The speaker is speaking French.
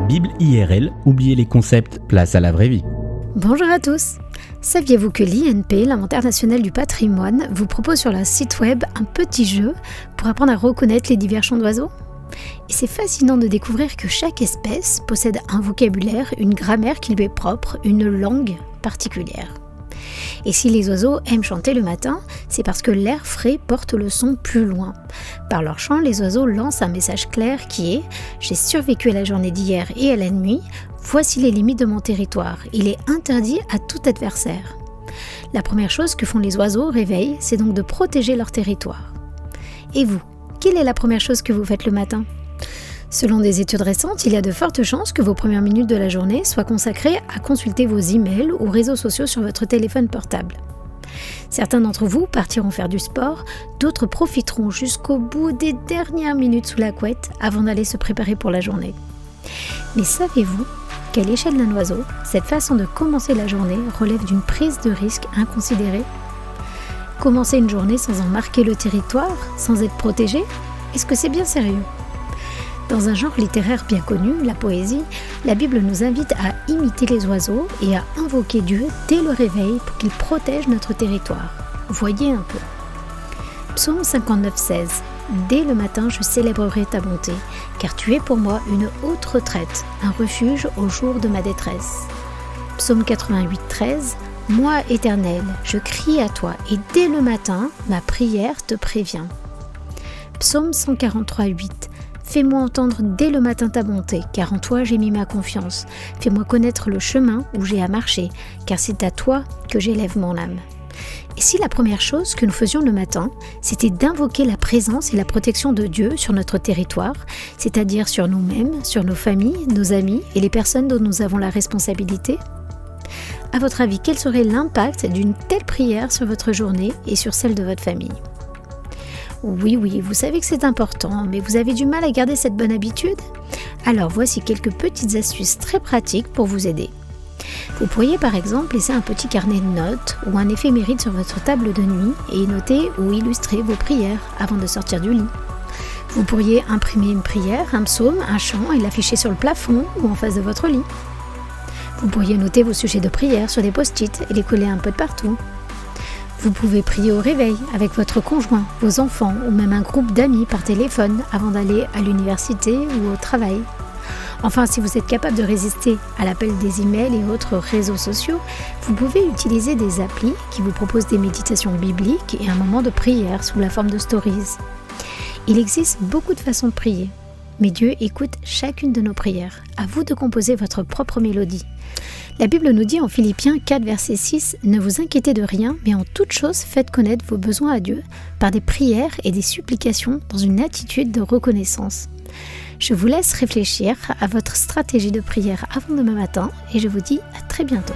Bible IRL, oubliez les concepts, place à la vraie vie. Bonjour à tous. Saviez-vous que l'INP, l'Inventaire national du patrimoine, vous propose sur leur site web un petit jeu pour apprendre à reconnaître les divers chants d'oiseaux ? Et c'est fascinant de découvrir que chaque espèce possède un vocabulaire, une grammaire qui lui est propre, une langue particulière. Et si les oiseaux aiment chanter le matin, c'est parce que l'air frais porte le son plus loin. Par leur chant, les oiseaux lancent un message clair qui est « J'ai survécu à la journée d'hier et à la nuit, voici les limites de mon territoire, il est interdit à tout adversaire ». La première chose que font les oiseaux au réveil, c'est donc de protéger leur territoire. Et vous, quelle est la première chose que vous faites le matin ? Selon des études récentes, il y a de fortes chances que vos premières minutes de la journée soient consacrées à consulter vos emails ou réseaux sociaux sur votre téléphone portable. Certains d'entre vous partiront faire du sport, d'autres profiteront jusqu'au bout des dernières minutes sous la couette avant d'aller se préparer pour la journée. Mais savez-vous qu'à l'échelle d'un oiseau, cette façon de commencer la journée relève d'une prise de risque inconsidérée ? Commencer une journée sans en marquer le territoire, sans être protégé, est-ce que c'est bien sérieux ? Dans un genre littéraire bien connu, la poésie, la Bible nous invite à imiter les oiseaux et à invoquer Dieu dès le réveil pour qu'il protège notre territoire. Voyez un peu. Psaume 59,16 « Dès le matin, je célébrerai ta bonté, car tu es pour moi une haute retraite, un refuge au jour de ma détresse. » Psaume 88,13 « Moi, Éternel, je crie à toi, et dès le matin, ma prière te prévient. » Psaume 143,8 Fais-moi entendre dès le matin ta bonté, car en toi j'ai mis ma confiance. Fais-moi connaître le chemin où j'ai à marcher, car c'est à toi que j'élève mon âme. Et si la première chose que nous faisions le matin, c'était d'invoquer la présence et la protection de Dieu sur notre territoire, c'est-à-dire sur nous-mêmes, sur nos familles, nos amis et les personnes dont nous avons la responsabilité ? À votre avis, quel serait l'impact d'une telle prière sur votre journée et sur celle de votre famille ? Oui, vous savez que c'est important, mais vous avez du mal à garder cette bonne habitude ? Alors voici quelques petites astuces très pratiques pour vous aider. Vous pourriez par exemple laisser un petit carnet de notes ou un éphéméride sur votre table de nuit et y noter ou illustrer vos prières avant de sortir du lit. Vous pourriez imprimer une prière, un psaume, un chant et l'afficher sur le plafond ou en face de votre lit. Vous pourriez noter vos sujets de prière sur des post-it et les coller un peu de partout. Vous pouvez prier au réveil avec votre conjoint, vos enfants ou même un groupe d'amis par téléphone avant d'aller à l'université ou au travail. Enfin, si vous êtes capable de résister à l'appel des emails et autres réseaux sociaux, vous pouvez utiliser des applis qui vous proposent des méditations bibliques et un moment de prière sous la forme de stories. Il existe beaucoup de façons de prier, mais Dieu écoute chacune de nos prières. À vous de composer votre propre mélodie. La Bible nous dit en Philippiens 4, verset 6 « Ne vous inquiétez de rien, mais en toute chose faites connaître vos besoins à Dieu par des prières et des supplications dans une attitude de reconnaissance. » Je vous laisse réfléchir à votre stratégie de prière avant demain matin et je vous dis à très bientôt.